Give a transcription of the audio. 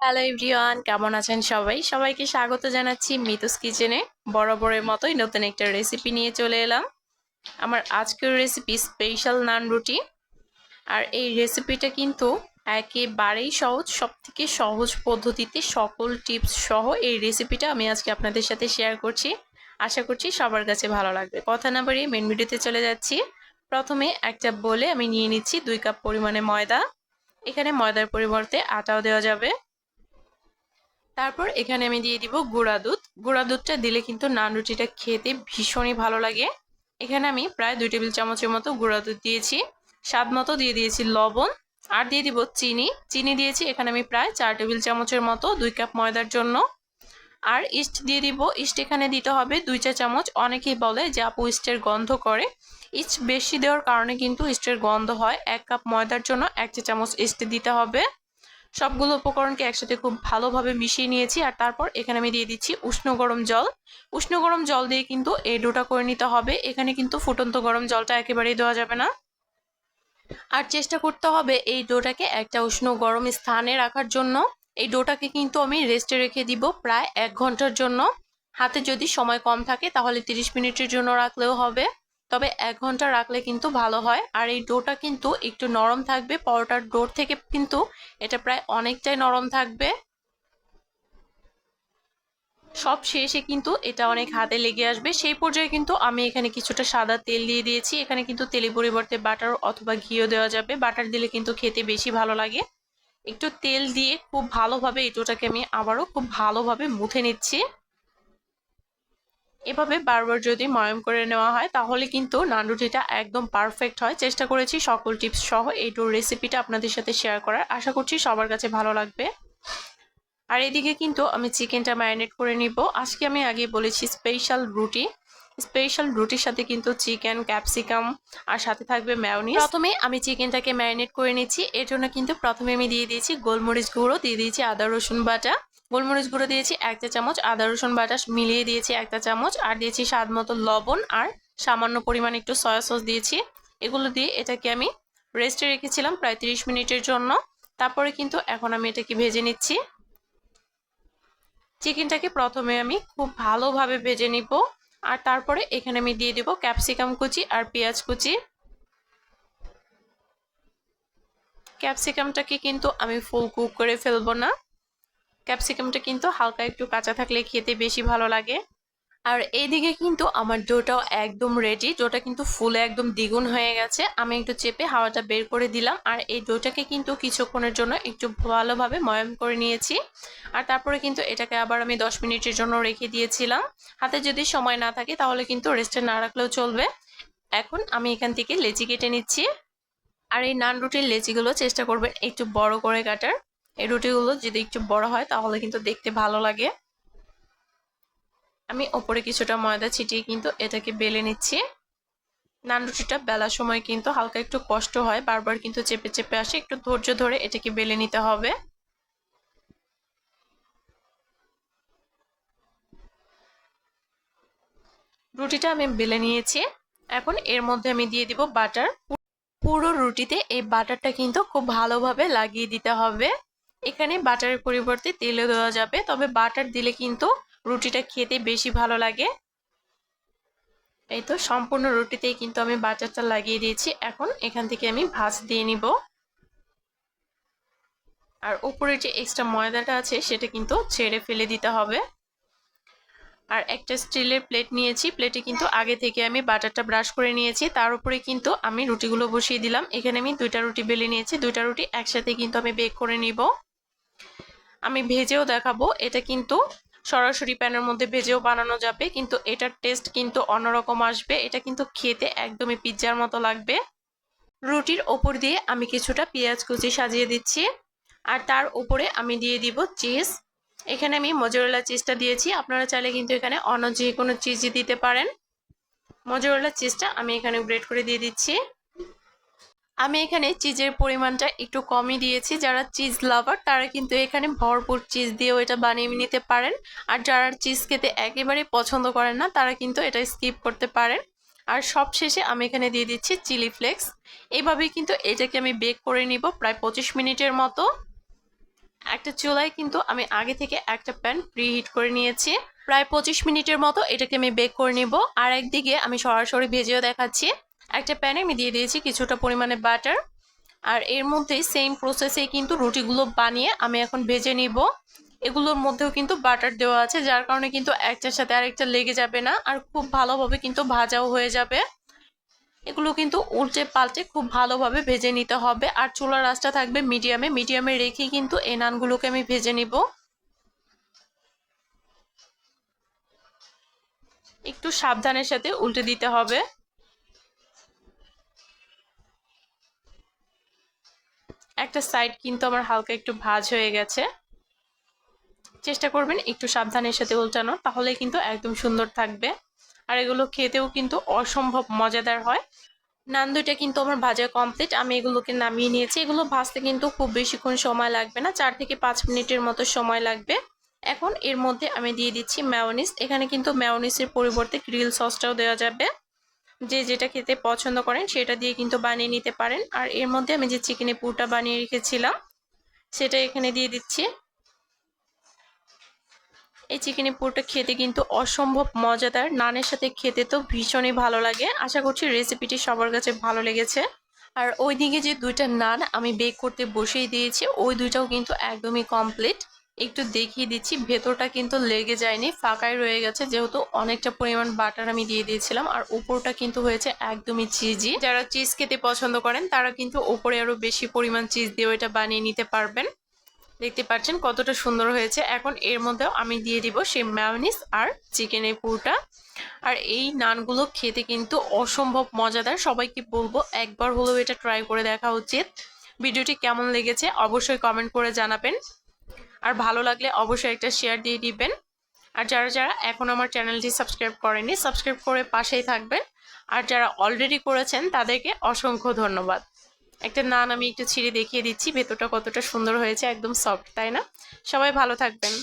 Hello everyone, কেমন আছেন সবাই? সবাইকে স্বাগত জানাচ্ছি মিতুস কিচেনে। বরাবরের মতোই নতুন একটা রেসিপি নিয়ে চলে এলাম। আমার আজকের রেসিপি স্পেশাল নান রুটি। আর এই রেসিপিটা কিন্তু একেবারেই সহজ, সবথেকে সহজ পদ্ধতিতে সকল টিপস সহ এই রেসিপিটা আমি আজকে আপনাদের সাথে শেয়ার করছি। আশা করছি সবার কাছে ভালো লাগবে। কথা না বাড়িয়ে মেন ভিডিওতে চলে যাচ্ছি। প্রথমে একটা বলে আমি নিয়ে নিচ্ছি 2 কাপ পরিমাণে ময়দা। এখানে ময়দার পরিবর্তে আটাও দেওয়া যাবে। তারপর এখানে আমি দিয়ে দিব গুঁড়া দুধ। গুঁড়া দুধটা দিলে কিন্তু নান রুটিটা খেতে ভীষণই ভালো লাগে। এখানে আমি প্রায় 2 টেবিল চামচের মতো গুঁড়া দুধ দিয়েছি। স্বাদ মতো দিয়ে দিয়েছি লবণ, আর দিয়ে দিব চিনি। চিনি দিয়েছি এখানে আমি প্রায় 4 টেবিল চামচের মতো 2 কাপ ময়দার জন্য। আর ইস্ট দিয়ে দিব। ইস্ট এখানে দিতে হবে 2 চা চামচ। অনেকেই বলে যে আপু ইস্টের গন্ধ করে। ইস্ট বেশি দেওয়ার কারণে কিন্তু ইস্টের গন্ধ হয়। 1 কাপ ময়দার জন্য 1 চা চামচ ইস্ট দিতে হবে। সবগুলো উপকরণকে একসাথে খুব ভালোভাবে মিশিয়ে নিয়েছি। আর তারপর এখানে আমি দিয়ে দিচ্ছি উষ্ণ গরম জল। উষ্ণ গরম জল দিয়ে কিন্তু এই ডোটা করে নিতে হবে। এখানে কিন্তু ফুটন্ত গরম জলটা একেবারেই দেওয়া যাবে না। আর চেষ্টা করতে হবে এই ডোটাকে একটা উষ্ণ গরম স্থানে রাখার জন্য। এই ডোটাকে কিন্তু আমি রেস্টে রেখে দিব প্রায় 1 ঘন্টার জন্য। হাতে যদি সময় কম থাকে তাহলে 30 মিনিটের জন্য রাখলেও হবে, তবে 1 ঘন্টা রাখলে কিন্তু ভালো হয়। আর এই ডোটা কিন্তু একটু নরম থাকবে, পরোটার ডোর থেকে কিন্তু এটা প্রায় অনেকটাই নরম থাকবে। সব শেষে কিন্তু এটা অনেক হাতে লেগে আসবে, সেই পর্যায়ে কিন্তু আমি এখানে কিছুটা সাদা তেল দিয়ে দিয়েছি। এখানে কিন্তু তেলের পরিবর্তে বাটার অথবা ঘিও দেওয়া যাবে। বাটার দিলে কিন্তু খেতে বেশি ভালো লাগে। একটু তেল দিয়ে খুব ভালোভাবে এই ডোটাকে আমি আবারও খুব ভালোভাবে মুথে নিচ্ছি। এভাবে বারবার যদি ময়াম করে নেওয়া হয় তাহলে কিন্তু নান রুটিটা একদম পারফেক্ট হয়। চেষ্টা করেছি সকল টিপস সহ এই ডোর রেসিপিটা আপনাদের সাথে শেয়ার করার। আশা করছি সবার কাছে ভালো লাগবে। আর এদিকে কিন্তু আমি চিকেনটা ম্যারিনেট করে নিব। আজকে আমি আগে বলেছি স্পেশাল রুটি। স্পেশাল রুটির সাথে কিন্তু চিকেন, ক্যাপসিকাম আর সাথে থাকবে মেয়োনিজ। প্রথমে আমি চিকেনটাকে ম্যারিনেট করে নিচ্ছি। এর জন্য কিন্তু প্রথমে আমি দিয়ে দিয়েছি গোলমরিচ গুঁড়ো, দিয়ে দিয়েছি আদা রসুন বাটা। গোলমরিচ গুঁড়ো দিয়েছি 1 চা চামচ, আদা রসুন বাটা মিলিয়ে দিয়েছি 1 চা চামচ, আর দিয়েছি স্বাদ মতো লবণ, আর সামান্য পরিমাণ একটু সয়া সস দিয়েছি। এগুলো দিয়ে এটাকে আমি রেস্টে রেখেছিলাম প্রায় 30 মিনিটের জন্য। তারপরে কিন্তু এখন আমি এটাকে ভেজে নিচ্ছি। চিকেনটাকে প্রথমে আমি খুব ভালোভাবে ভেজে নিব। আর তারপরে এখানে আমি দিয়ে দিব ক্যাপসিকাম কুচি আর পেঁয়াজ কুচি। ক্যাপসিকামটাকে কিন্তু আমি ফুল কুক করে ফেলবো না। ক্যাপসিকামটা কিন্তু হালকা একটু কাঁচা থাকলে খেতে বেশি ভালো লাগে। আর এইদিকে কিন্তু আমার ডোটাও একদম রেডি। ডোটা কিন্তু ফুলে একদম দ্বিগুণ হয়ে গেছে। আমি একটু চেপে হাওয়াটা বের করে দিলাম। আর এই ডোটাকে কিন্তু কিছুক্ষণের জন্য একটু ভালোভাবে ময়াম করে নিয়েছি। আর তারপরে কিন্তু এটাকে আবার আমি 10 মিনিটের জন্য রেখে দিয়েছিলাম। হাতে যদি সময় না থাকে তাহলে কিন্তু রেস্টে না রাখলেও চলবে। এখন আমি এখান থেকে লেচি কেটে নিচ্ছি। আর এই নান রুটির লেচিগুলো চেষ্টা করবেন একটু বড় করে কাটার। এই রুটিগুলো যদি একটু বড় হয় তাহলে কিন্তু দেখতে ভালো লাগে। আমি ওপরে কিছুটা ময়দা ছিটিয়ে কিন্তু এটাকে বেলে নিচ্ছি। নান রুটিটা বেলার সময় কিন্তু হালকা একটু কষ্ট হয়, বারবার কিন্তু চেপে চেপে আসে। একটু ধৈর্য ধরে এটাকে বেলে নিতে হবে। রুটিটা আমি বেলে নিয়েছি। এখন এর মধ্যে আমি দিয়ে দিব বাটার। পুরো রুটিতে এই বাটারটা কিন্তু খুব ভালোভাবে লাগিয়ে দিতে হবে। এখানে বাটারের পরিবর্তে তেলও দেওয়া যাবে, তবে বাটার দিলে কিন্তু রুটিটা খেতে বেশি ভালো লাগে। এই তো সম্পূর্ণ রুটিতেই কিন্তু আমি বাটারটা লাগিয়ে দিয়েছি। এখন এখান থেকে আমি ভাঁজ দিয়ে নিব। আর উপরে যে এক্সট্রা ময়দাটা আছে সেটা কিন্তু ছেড়ে ফেলে দিতে হবে। আর একটা স্টিলের প্লেট নিয়েছি। প্লেটে কিন্তু আগে থেকে আমি বাটারটা ব্রাশ করে নিয়েছি। তার উপরে কিন্তু আমি রুটিগুলো বসিয়ে দিলাম। এখানে আমি 2টা রুটি বেলে নিয়েছি। 2টা রুটি একসাথে কিন্তু আমি বেক করে নিব। আমি ভেজেও দেখাবো। এটা কিন্তু সরাসরি প্যানের মধ্যে ভেজেও বানানো যাবে, কিন্তু এটার টেস্ট কিন্তু অন্যরকম আসবে। এটা কিন্তু খেতে একদমই পিৎজার মতো লাগবে। রুটির ওপর দিয়ে আমি কিছুটা পেঁয়াজ কুচি সাজিয়ে দিচ্ছি। আর তার উপরে আমি দিয়ে দিব চিজ। এখানে আমি মোজারেলা চিজটা দিয়েছি। আপনারা চাইলে কিন্তু এখানে অন্য যে কোনো চিজই দিতে পারেন। মোজারেলা চিজটা আমি এখানে গ্রেট করে দিয়ে দিচ্ছি। আমি এখানে চিজের পরিমাণটা একটু কমই দিয়েছি। যারা চিজ লাভার তারা কিন্তু এখানে ভরপুর চিজ দিয়েও এটা বানিয়ে নিতে পারেন। আর যারা চিজ খেতে একেবারে পছন্দ করেন না তারা কিন্তু এটা স্কিপ করতে পারেন। আর সব শেষে আমি এখানে দিয়ে দিচ্ছি চিলি ফ্লেক্স। এইভাবেই কিন্তু এটাকে আমি বেক করে নিব প্রায় 25 মিনিটের মতো। একটা চুলায় কিন্তু আমি আগে থেকে একটা প্যান প্রিহিট করে নিয়েছি। প্রায় 25 মিনিটের মতো এটাকে আমি বেক করে নিব। আর একদিকে আমি সরাসরি ভেজেও দেখাচ্ছি। একটা প্যানে আমি দিয়ে দিয়েছি কিছুটা পরিমাণে বাটার। আর এর মধ্যেই সেম প্রসেসে কিন্তু রুটিগুলো বানিয়ে আমি এখন ভেজে নিব। এগুলোর মধ্যেও কিন্তু বাটার দেওয়া আছে, যার কারণে কিন্তু একটার সাথে আরেকটা লেগে যাবে না, আর খুব ভালোভাবে কিন্তু ভাজাও হয়ে যাবে। এগুলো কিন্তু উল্টে পাল্টে খুব ভালোভাবে ভেজে নিতে হবে। আর চুলার আঁচটা থাকবে মিডিয়ামে রেখে কিন্তু এই নানগুলোকে আমি ভেজে নিব। একটু সাবধানের সাথে উল্টে দিতে হবে। একটা সাইড কিন্তু আমার হালকা একটু ভাজ হয়ে গেছে। চেষ্টা করবেন একটু সাবধানের সাথে উল্টানো, তাহলে কিন্তু একদম সুন্দর থাকবে। আর এগুলো খেতেও কিন্তু অসম্ভব মজাদার হয়। নান দুইটা কিন্তু আমার ভাজা কমপ্লিট। আমি এগুলোকে নামিয়ে নিয়েছি। এগুলো ভাজতে কিন্তু খুব বেশিক্ষণ সময় লাগবে না, 4 থেকে 5 মিনিটের মতো সময় লাগবে। এখন এর মধ্যে আমি দিয়ে দিচ্ছি মেয়োনিজ। এখানে কিন্তু মেয়োনিজের পরিবর্তে গ্রিল সসটাও দেওয়া যাবে। যে যেটা খেতে পছন্দ করেন সেটা দিয়ে কিন্তু বানিয়ে নিতে পারেন। আর এর মধ্যে আমি যে চিকেনের পুরটা বানিয়ে রেখেছিলাম সেটা এখানে দিয়ে দিচ্ছি। এই চিকেনের পুরটা খেতে কিন্তু অসম্ভব মজাদার, নানের সাথে খেতে তো ভীষণই ভালো লাগে। আশা করছি রেসিপিটি সবার কাছে ভালো লেগেছে। আর ওইদিকে যে দুইটা নান আমি বেক করতে বসিয়ে দিয়েছি, ওই দুইটাও কিন্তু একদমই কমপ্লিট। একটু দেখিয়ে দিচ্ছি, ভেতরটা কিন্তু লেগে যায়নি, ফাঁকাই রয়ে গেছে, যেহেতু অনেকটা পরিমাণ বাটার আমি দিয়ে দিয়েছিলাম। আর উপরটা কিন্তু হয়েছে একদমই চিজি। যারা চিজ খেতে পছন্দ করেন তারা কিন্তু উপরে আরো বেশি পরিমাণ চিজ দিয়ে এটা বানিয়ে নিতে পারবেন। দেখতে পাচ্ছেন কতটা সুন্দর হয়েছে। এখন এর মধ্যেও আমি দিয়ে দিব সেই মেয়োনিজ আর চিকেনের পুরটা। আর এই নানগুলো খেতে কিন্তু অসম্ভব মজাদার। সবাইকে বলবো একবার হলেও এটা ট্রাই করে দেখা উচিত। ভিডিওটি কেমন লেগেছে অবশ্যই কমেন্ট করে জানাবেন। আর ভালো লাগলে অবশ্যই একটা শেয়ার দিয়ে দিবেন। আর যারা যারা এখন আমার চ্যানেলটি সাবস্ক্রাইব করেনি, সাবস্ক্রাইব করে পাশেই থাকবেন। আর যারা অলরেডি করেছেন তাদেরকে অসংখ্য ধন্যবাদ। একটা নান আমি একটু ছিঁড়ে দেখিয়ে দিচ্ছি ভেতরটা কতটা সুন্দর হয়েছে, একদম সফট, তাই না? সবাই ভালো থাকবেন।